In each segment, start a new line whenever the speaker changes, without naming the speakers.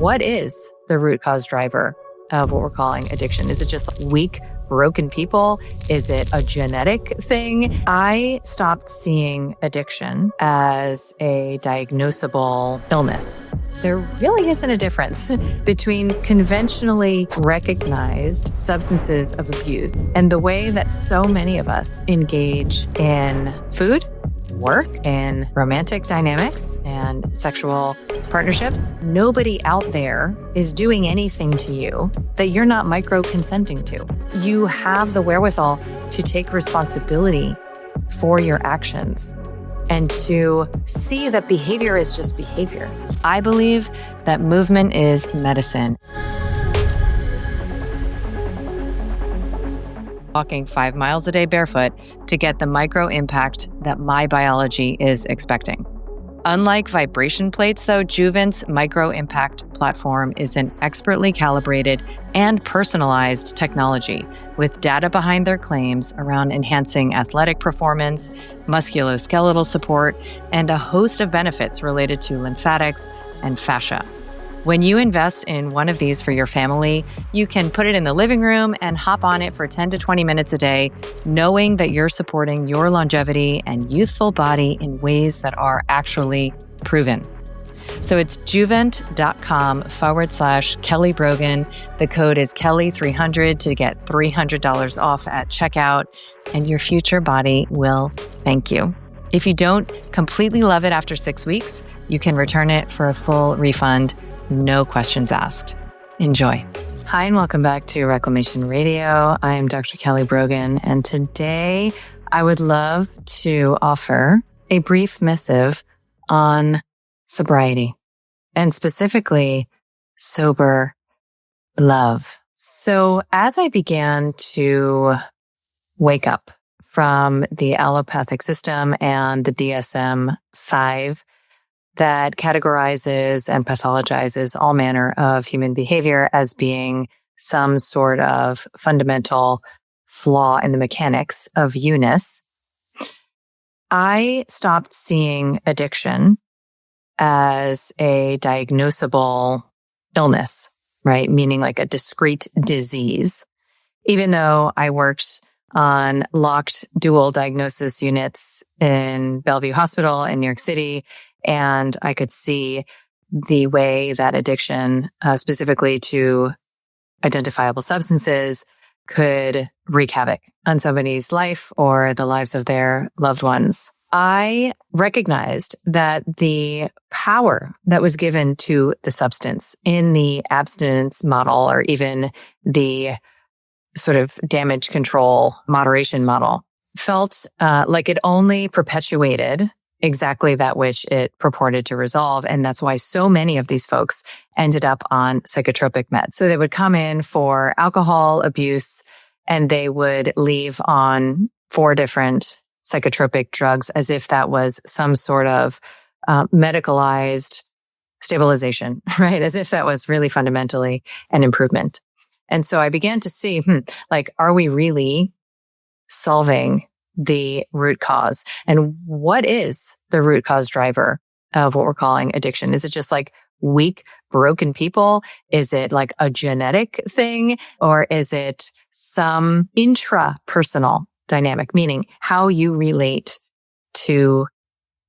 What is the root cause driver of what we're calling addiction? Is it just weak, broken people? Is it a genetic thing? I stopped seeing addiction as a diagnosable illness. There really isn't a difference between conventionally recognized substances of abuse and the way that so many of us engage in food, work, and romantic dynamics and sexual partnerships. Nobody out there is doing anything to you that you're not micro-consenting to. You have the wherewithal to take responsibility for your actions and to see that behavior is just behavior. I believe that movement is medicine. Walking 5 miles a day barefoot to get the micro impact that my biology is expecting. Unlike vibration plates, though, Juvent's micro impact platform is an expertly calibrated and personalized technology with data behind their claims around enhancing athletic performance, musculoskeletal support, and a host of benefits related to lymphatics and fascia. When you invest in one of these for your family, you can put it in the living room and hop on it for 10 to 20 minutes a day, knowing that you're supporting your longevity and youthful body in ways that are actually proven. So it's juvent.com/Kelly Brogan. The code is Kelly300 to get $300 off at checkout, and your future body will thank you. If you don't completely love it after 6 weeks, you can return it for a full refund. No questions asked. Enjoy. Hi, and welcome back to Reclamation Radio. I am Dr. Kelly Brogan, and today I would love to offer a brief missive on sobriety, and specifically sober love. So as I began to wake up from the allopathic system and the DSM-5 that categorizes and pathologizes all manner of human behavior as being some sort of fundamental flaw in the mechanics of you-ness, I stopped seeing addiction as a diagnosable illness, right? Meaning like a discrete disease. Even though I worked on locked dual diagnosis units in Bellevue Hospital in New York City, and I could see the way that addiction, specifically to identifiable substances, could wreak havoc on somebody's life or the lives of their loved ones. I recognized that the power that was given to the substance in the abstinence model, or even the sort of damage control moderation model, felt like it only perpetuated exactly that which it purported to resolve. And that's why so many of these folks ended up on psychotropic meds. So they would come in for alcohol abuse and they would leave on 4 different psychotropic drugs as if that was some sort of medicalized stabilization, right? As if that was really fundamentally an improvement. And so I began to see, are we really solving the root cause? And what is the root cause driver of what we're calling addiction? Is it just like weak, broken people? Is it like a genetic thing? Or is it some intrapersonal dynamic, meaning how you relate to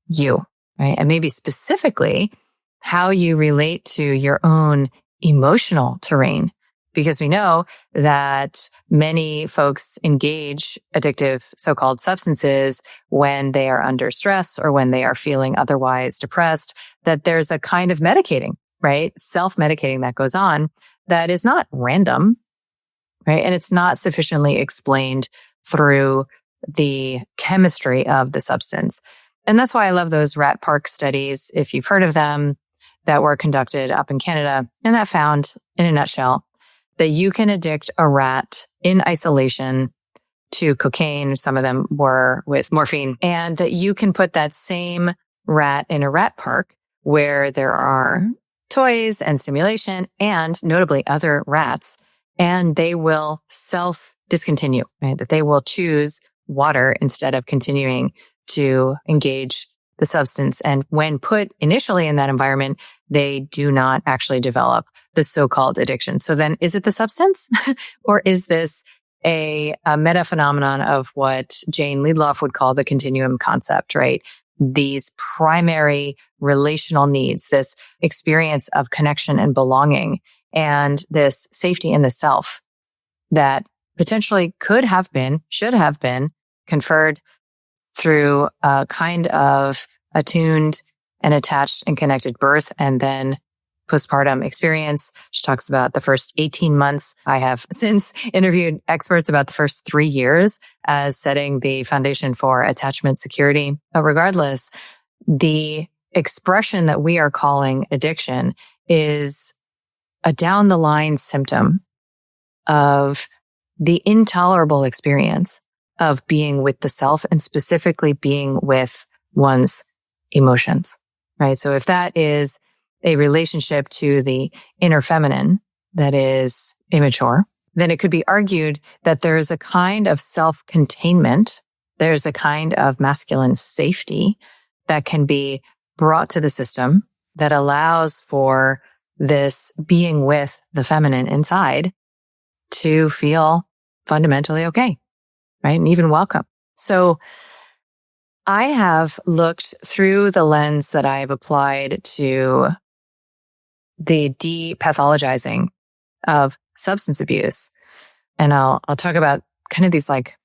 you, right? And maybe specifically how you relate to your own emotional terrain. Because we know that many folks engage addictive so-called substances when they are under stress or when they are feeling otherwise depressed, that there's a kind of medicating, right? Self-medicating that goes on that is not random, right? And it's not sufficiently explained through the chemistry of the substance. And that's why I love those rat park studies, if you've heard of them, that were conducted up in Canada, and that found, in a nutshell, that you can addict a rat in isolation to cocaine. Some of them were with morphine, and that you can put that same rat in a rat park where there are toys and stimulation and notably other rats, and they will self-discontinue, right? That they will choose water instead of continuing to engage the substance. And when put initially in that environment, they do not actually develop the so-called addiction. So then is it the substance or is this a meta phenomenon of what Jane Liedloff would call the continuum concept, right? These primary relational needs, this experience of connection and belonging, and this safety in the self that potentially could have been, should have been conferred through a kind of attuned and attached and connected birth and then postpartum experience. She talks about the first 18 months. I have since interviewed experts about the first 3 years as setting the foundation for attachment security. But regardless, the expression that we are calling addiction is a down the line symptom of the intolerable experience of being with the self and specifically being with one's emotions, right? So if that is a relationship to the inner feminine that is immature, then it could be argued that there's a kind of self-containment, there's a kind of masculine safety that can be brought to the system that allows for this being with the feminine inside to feel fundamentally okay, right? And even welcome. So I have looked through the lens that I've applied to the depathologizing of substance abuse. And I'll talk about kind of these like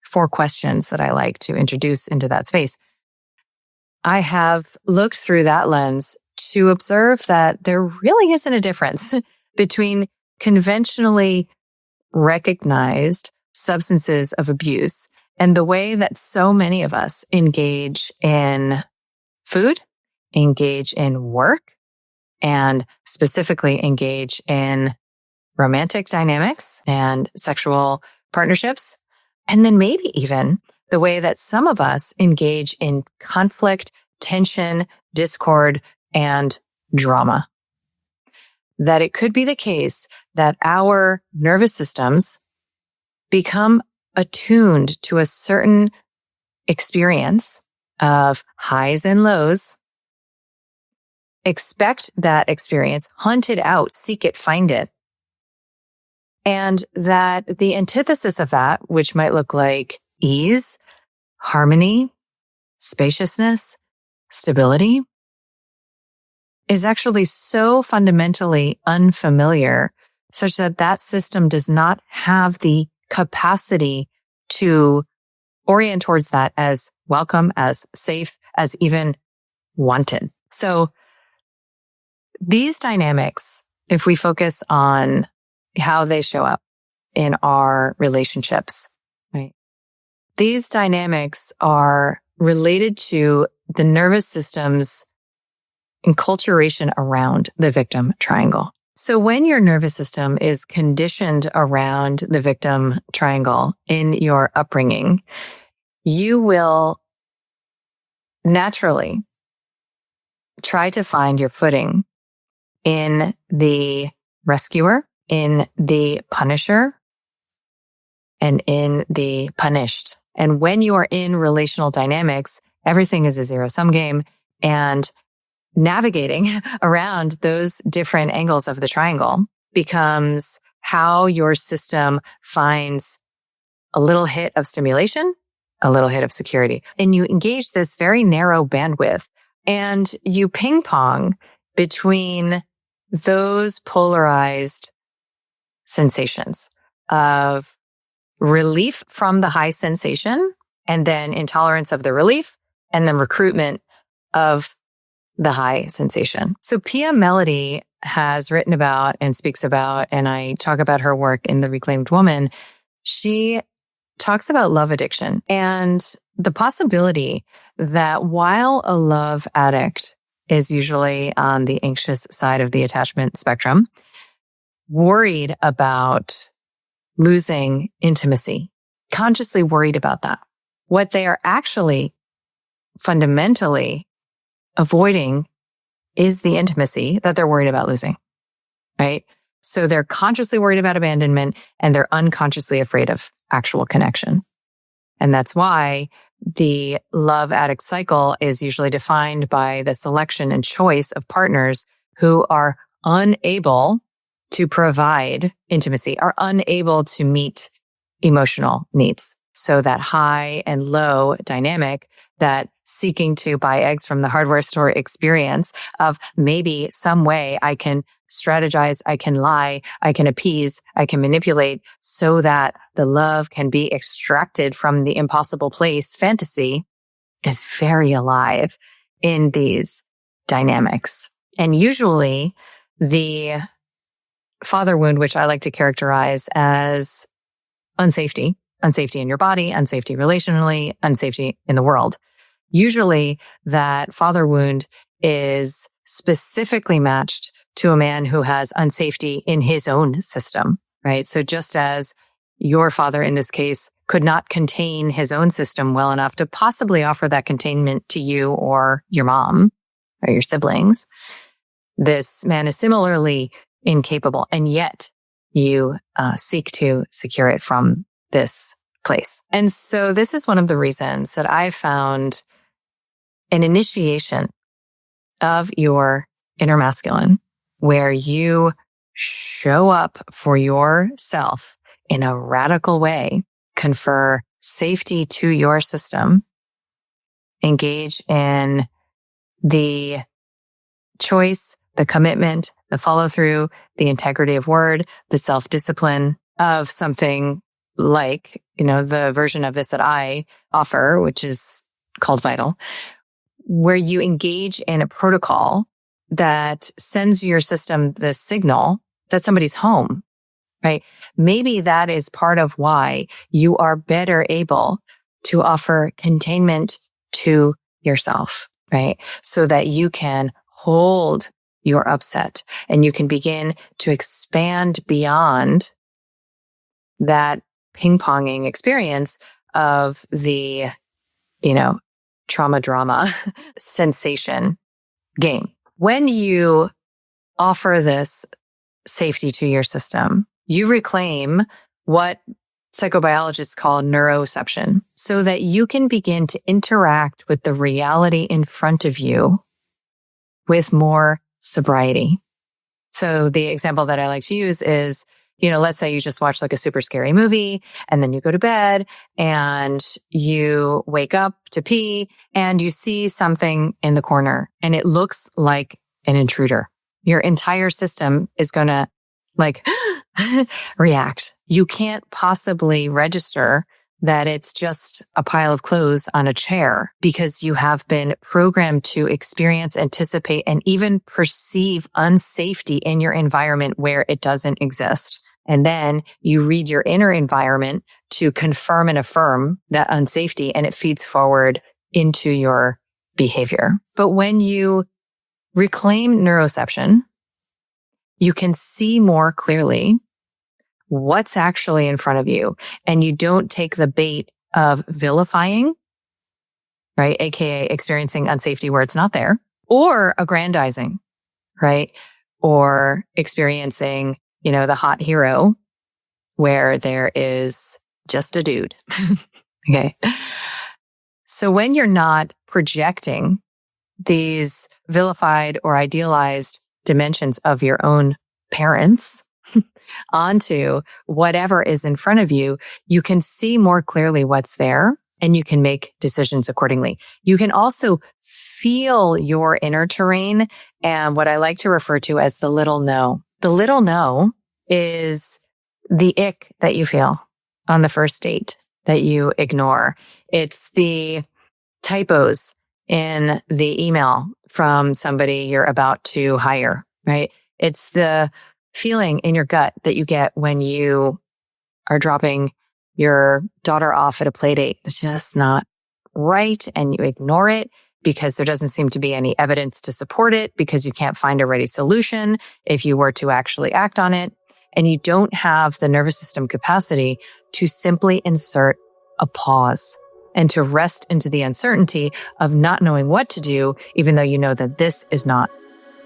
4 questions that I like to introduce into that space. I have looked through that lens to observe that there really isn't a difference between conventionally recognized substances of abuse and the way that so many of us engage in food, engage in work, and specifically engage in romantic dynamics and sexual partnerships. And then maybe even the way that some of us engage in conflict, tension, discord, and drama. That it could be the case that our nervous systems become attuned to a certain experience of highs and lows, expect that experience, hunt it out, seek it, find it. And that the antithesis of that, which might look like ease, harmony, spaciousness, stability, is actually so fundamentally unfamiliar such that that system does not have the capacity to orient towards that as welcome, as safe, as even wanted. So these dynamics, if we focus on how they show up in our relationships, right? These dynamics are related to the nervous system's enculturation around the victim triangle. So when your nervous system is conditioned around the victim triangle in your upbringing, you will naturally try to find your footing in the rescuer, in the punisher, and in the punished. And when you are in relational dynamics, everything is a zero-sum game, and navigating around those different angles of the triangle becomes how your system finds a little hit of stimulation, a little hit of security. And you engage this very narrow bandwidth and you ping pong between those polarized sensations of relief from the high sensation and then intolerance of the relief and then recruitment of the high sensation. So Pia Mellody has written about and speaks about, and I talk about her work in The Reclaimed Woman. She talks about love addiction and the possibility that while a love addict is usually on the anxious side of the attachment spectrum, worried about losing intimacy, consciously worried about that, what they are actually fundamentally avoiding is the intimacy that they're worried about losing, right? So they're consciously worried about abandonment and they're unconsciously afraid of actual connection. And that's why the love addict cycle is usually defined by the selection and choice of partners who are unable to provide intimacy, are unable to meet emotional needs. So that high and low dynamic, that seeking to buy eggs from the hardware store experience of maybe some way I can strategize, I can lie, I can appease, I can manipulate so that the love can be extracted from the impossible place fantasy is very alive in these dynamics. And usually the father wound, which I like to characterize as unsafety in your body, unsafety relationally, unsafety in the world. Usually that father wound is specifically matched to a man who has unsafety in his own system, right? So just as your father in this case could not contain his own system well enough to possibly offer that containment to you or your mom or your siblings, this man is similarly incapable, and yet you seek to secure it from this place. And so this is one of the reasons that I found an initiation of your inner masculine, where you show up for yourself in a radical way, confer safety to your system, engage in the choice, the commitment, the follow through, the integrity of word, the self-discipline of something like, the version of this that I offer, which is called Vital, where you engage in a protocol that sends your system the signal that somebody's home, right? Maybe that is part of why you are better able to offer containment to yourself, right? So that you can hold your upset and you can begin to expand beyond that ping-ponging experience of the, trauma drama sensation game. When you offer this safety to your system, you reclaim what psychobiologists call neuroception so that you can begin to interact with the reality in front of you with more sobriety. So the example that I like to use is, let's say you just watch like a super scary movie and then you go to bed and you wake up to pee and you see something in the corner and it looks like an intruder. Your entire system is going to react. You can't possibly register that it's just a pile of clothes on a chair because you have been programmed to experience, anticipate, and even perceive unsafety in your environment where it doesn't exist. And then you read your inner environment to confirm and affirm that unsafety, and it feeds forward into your behavior. But when you reclaim neuroception, you can see more clearly what's actually in front of you, and you don't take the bait of vilifying, right? AKA experiencing unsafety where it's not there, or aggrandizing, right? Or experiencing, the hot hero where there is just a dude. Okay. So when you're not projecting these vilified or idealized dimensions of your own parents onto whatever is in front of you, you can see more clearly what's there and you can make decisions accordingly. You can also feel your inner terrain and what I like to refer to as the little no. The little no is the ick that you feel on the first date that you ignore. It's the typos in the email from somebody you're about to hire, right? It's the feeling in your gut that you get when you are dropping your daughter off at a play date. It's just not right, and you ignore it because there doesn't seem to be any evidence to support it, because you can't find a ready solution if you were to actually act on it. And you don't have the nervous system capacity to simply insert a pause and to rest into the uncertainty of not knowing what to do, even though you know that this is not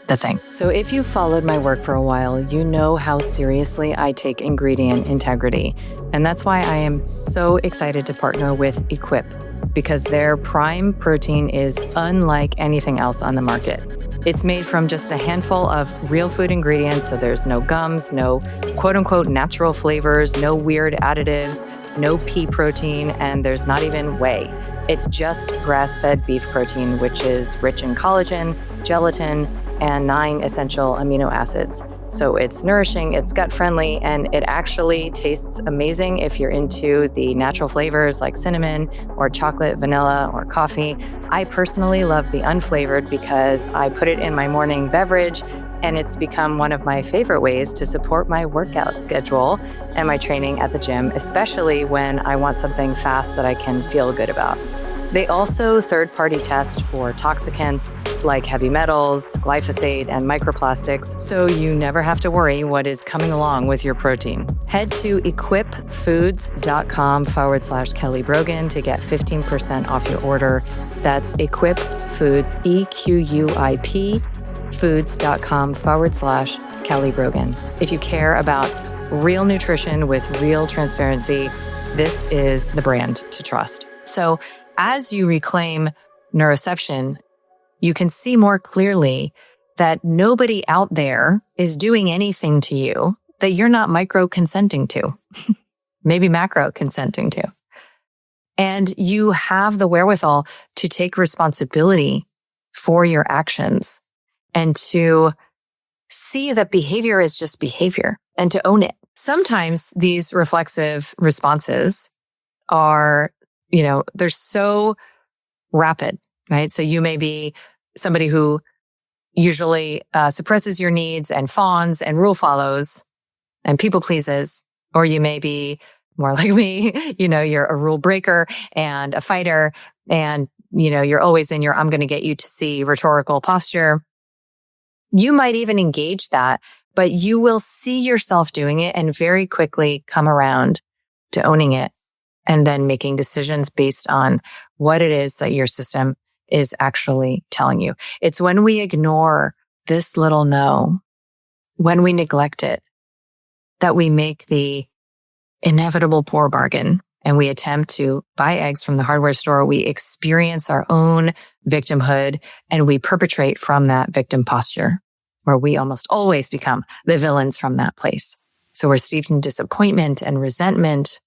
the thing. So if you've followed my work for a while, you know how seriously I take ingredient integrity. And that's why I am so excited to partner with Equip. because their prime protein is unlike anything else on the market. It's made from just a handful of real food ingredients, so there's no gums, no quote-unquote natural flavors, no weird additives, no pea protein, and there's not even whey. It's just grass-fed beef protein, which is rich in collagen, gelatin, and 9 essential amino acids. So it's nourishing, it's gut-friendly, and it actually tastes amazing if you're into the natural flavors like cinnamon or chocolate, vanilla, or coffee. I personally love the unflavored because I put it in my morning beverage, and it's become one of my favorite ways to support my workout schedule and my training at the gym, especially when I want something fast that I can feel good about. They also third-party test for toxicants like heavy metals, glyphosate, and microplastics, so you never have to worry what is coming along with your protein. Head to equipfoods.com/Kelly Brogan to get 15% off your order. That's Equip Foods, EQUIP, foods.com/Kelly Brogan. If you care about real nutrition with real transparency, this is the brand to trust. So, as you reclaim neuroception, you can see more clearly that nobody out there is doing anything to you that you're not micro-consenting to, maybe macro-consenting to. And you have the wherewithal to take responsibility for your actions and to see that behavior is just behavior and to own it. Sometimes these reflexive responses are they're so rapid, right? So you may be somebody who usually suppresses your needs and fawns and rule follows and people pleases, or you may be more like me, you're a rule breaker and a fighter and, you're always in your I'm going to get you to see rhetorical posture. You might even engage that, but you will see yourself doing it and very quickly come around to owning it. And then making decisions based on what it is that your system is actually telling you. It's when we ignore this little no, when we neglect it, that we make the inevitable poor bargain and we attempt to buy eggs from the hardware store. We experience our own victimhood and we perpetrate from that victim posture where we almost always become the villains from that place. So we're steeped in disappointment and resentment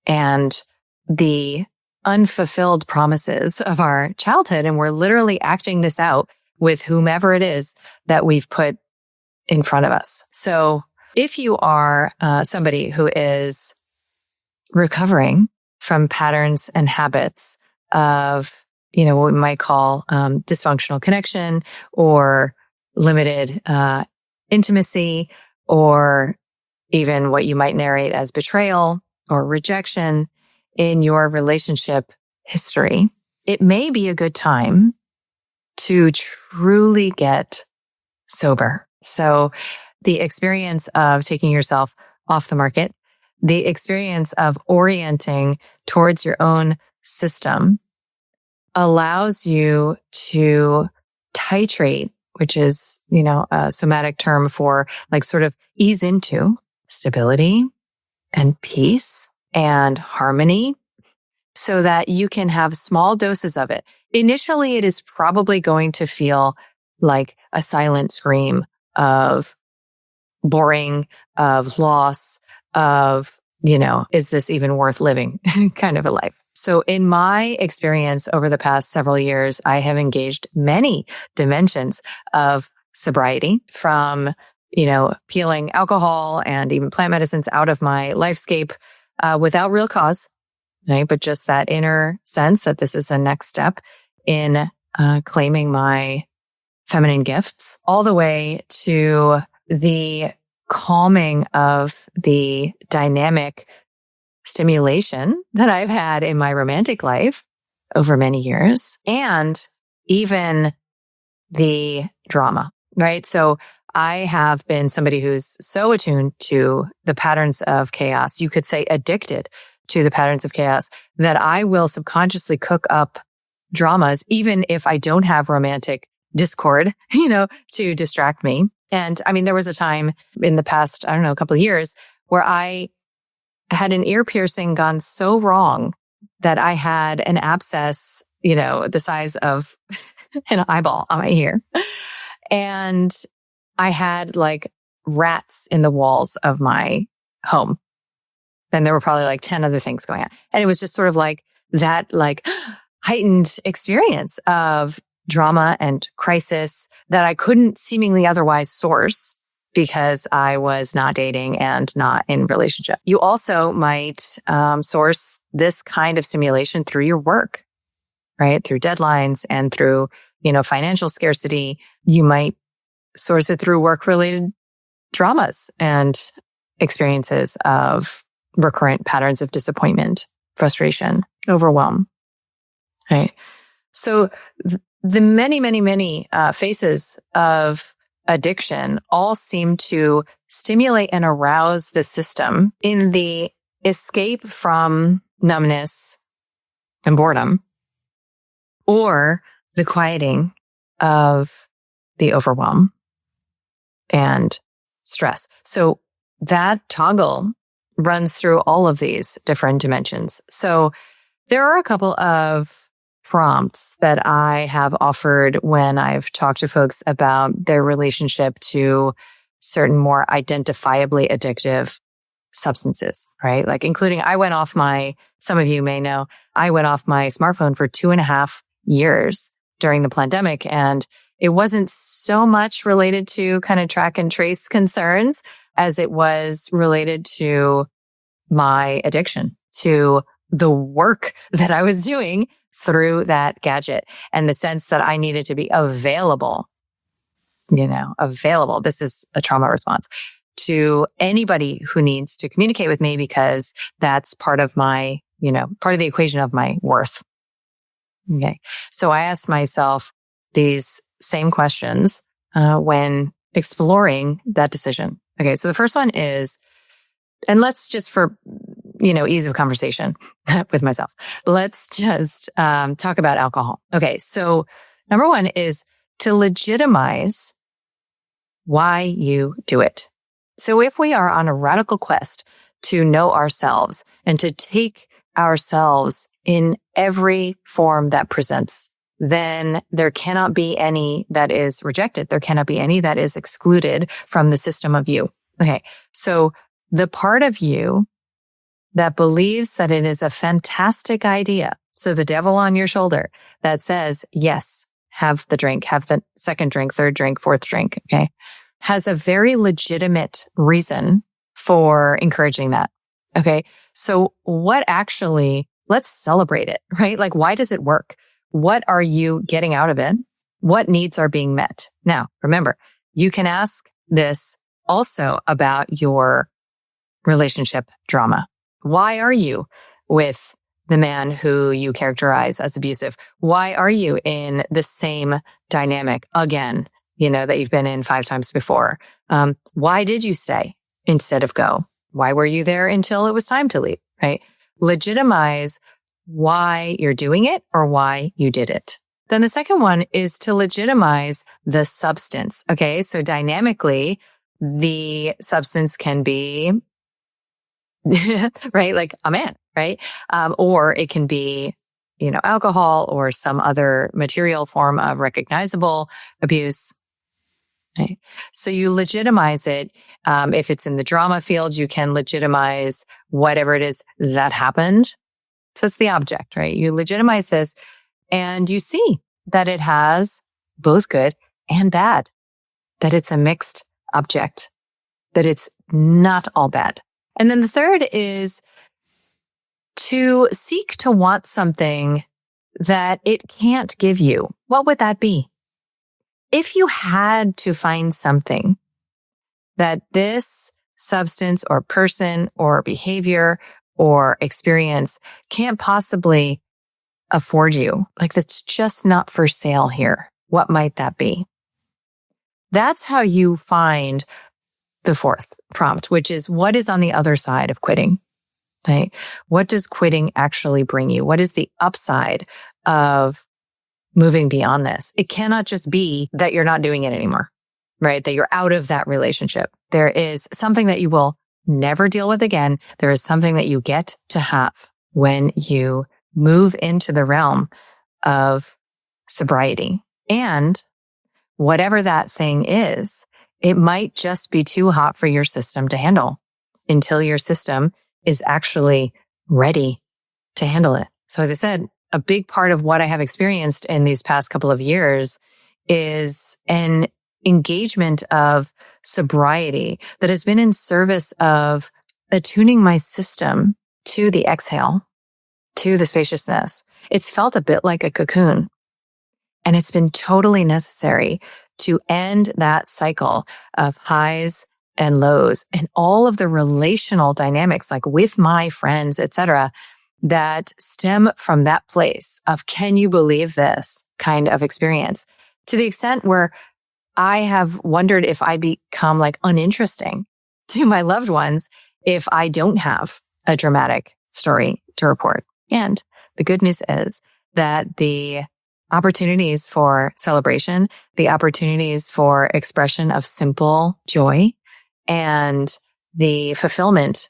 and the unfulfilled promises of our childhood. And we're literally acting this out with whomever it is that we've put in front of us. So if you are somebody who is recovering from patterns and habits of, what we might call dysfunctional connection or limited intimacy, or even what you might narrate as betrayal or rejection in your relationship history, it may be a good time to truly get sober. So the experience of taking yourself off the market, the experience of orienting towards your own system allows you to titrate, which is, a somatic term for sort of ease into stability and peace and harmony so that you can have small doses of it. Initially, it is probably going to feel like a silent scream of boring, of loss, of, is this even worth living kind of a life. So in my experience over the past several years, I have engaged many dimensions of sobriety from peeling alcohol and even plant medicines out of my lifescape without real cause, right? But just that inner sense that this is the next step in claiming my feminine gifts, all the way to the calming of the dynamic stimulation that I've had in my romantic life over many years, and even the drama, right? So I have been somebody who's so attuned to the patterns of chaos, you could say addicted to the patterns of chaos, that I will subconsciously cook up dramas, even if I don't have romantic discord, to distract me. And there was a time in the past, a couple of years where I had an ear piercing gone so wrong that I had an abscess, the size of an eyeball on my ear. And I had like rats in the walls of my home. And there were probably like 10 other things going on. And it was just sort of like that, like heightened experience of drama and crisis that I couldn't seemingly otherwise source because I was not dating and not in relationship. You also might source this kind of stimulation through your work, right? Through deadlines and through, financial scarcity. You might source it through work-related traumas and experiences of recurrent patterns of disappointment, frustration, overwhelm, right? So the many, many, many faces of addiction all seem to stimulate and arouse the system in the escape from numbness and boredom, or the quieting of the overwhelm and stress. So that toggle runs through all of these different dimensions. So there are a couple of prompts that I have offered when I've talked to folks about their relationship to certain more identifiably addictive substances, right? Like including, some of you may know, I went off my smartphone for 2.5 years during the pandemic. And it wasn't so much related to kind of track and trace concerns as it was related to my addiction, to the work that I was doing through that gadget and the sense that I needed to be available. This is a trauma response to anybody who needs to communicate with me because that's part of my, part of the equation of my worth. Okay. So I asked myself these same questions when exploring that decision. Okay. So the first one is, and let's just for, ease of conversation with myself, let's just talk about alcohol. Okay. So number one is to legitimize why you do it. So if we are on a radical quest to know ourselves and to take ourselves in every form that presents, then there cannot be any that is rejected. There cannot be any that is excluded from the system of you. Okay. So the part of you that believes that it is a fantastic idea. So the devil on your shoulder that says, yes, have the drink, have the second drink, third drink, fourth drink. Okay. Has a very legitimate reason for encouraging that. Okay. So let's celebrate it, right? Like, why does it work? What are you getting out of it? What needs are being met? Now, remember, you can ask this also about your relationship drama. Why are you with the man who you characterize as abusive? Why are you in the same dynamic again, that you've been in 5 times before? Why did you stay instead of go? Why were you there until it was time to leave, right? Legitimize why you're doing it or why you did it. Then the second one is to legitimize the substance. Okay. So dynamically, the substance can be, right? Like a man, right? Or it can be, alcohol or some other material form of recognizable abuse. Right? So you legitimize it. If it's in the drama field, you can legitimize whatever it is that happened. So it's the object, right? You legitimize this and you see that it has both good and bad, that it's a mixed object, that it's not all bad. And then the third is to seek to want something that it can't give you. What would that be? If you had to find something that this substance or person or behavior or experience can't possibly afford you, like that's just not for sale here, what might that be? That's how you find the fourth prompt, which is what is on the other side of quitting, right? What does quitting actually bring you? What is the upside of moving beyond this? It cannot just be that you're not doing it anymore, right? That you're out of that relationship. There is something that you will never deal with again. There is something that you get to have when you move into the realm of sobriety. And whatever that thing is, it might just be too hot for your system to handle until your system is actually ready to handle it. So as I said, a big part of what I have experienced in these past couple of years is an engagement of sobriety that has been in service of attuning my system to the exhale, to the spaciousness. It's felt a bit like a cocoon. And it's been totally necessary to end that cycle of highs and lows and all of the relational dynamics, like with my friends, etc., that stem from that place of, can you believe this kind of experience, to the extent where I have wondered if I become like uninteresting to my loved ones if I don't have a dramatic story to report. And the good news is that the opportunities for celebration, the opportunities for expression of simple joy, and the fulfillment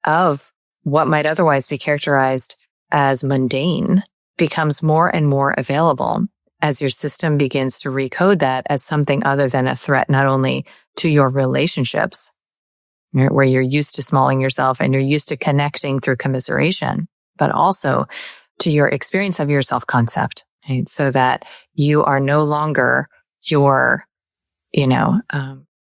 of what might otherwise be characterized as mundane becomes more and more available as your system begins to recode that as something other than a threat, not only to your relationships, where you're used to smalling yourself and you're used to connecting through commiseration, but also to your experience of your self-concept, right? So that you are no longer your,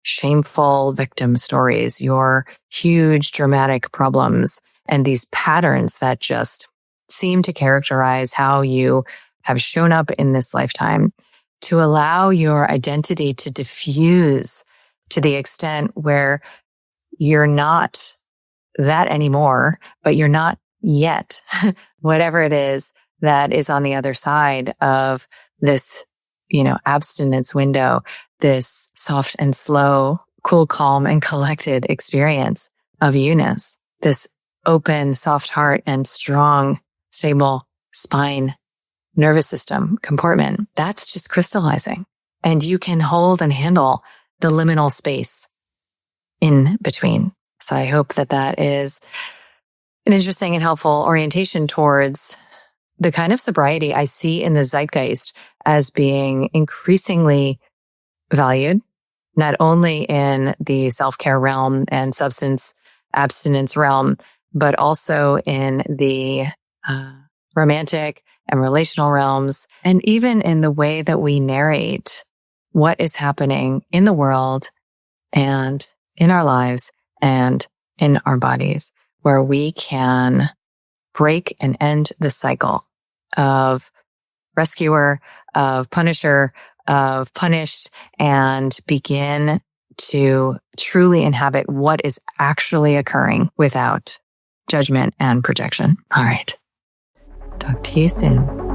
shameful victim stories, your huge dramatic problems, and these patterns that just seem to characterize how you have shown up in this lifetime, to allow your identity to diffuse to the extent where you're not that anymore, but you're not yet whatever it is that is on the other side of this, abstinence window, this soft and slow, cool, calm, and collected experience of you-ness, this open, soft heart and strong, stable spine, nervous system comportment. That's just crystallizing. And you can hold and handle the liminal space in between. So I hope that that is an interesting and helpful orientation towards the kind of sobriety I see in the zeitgeist as being increasingly valued, not only in the self-care realm and substance abstinence realm, but also in the romantic and relational realms, and even in the way that we narrate what is happening in the world and in our lives and in our bodies, where we can break and end the cycle of rescuer, of punisher, of punished, and begin to truly inhabit what is actually occurring without judgment and projection. All right. Talk to you soon.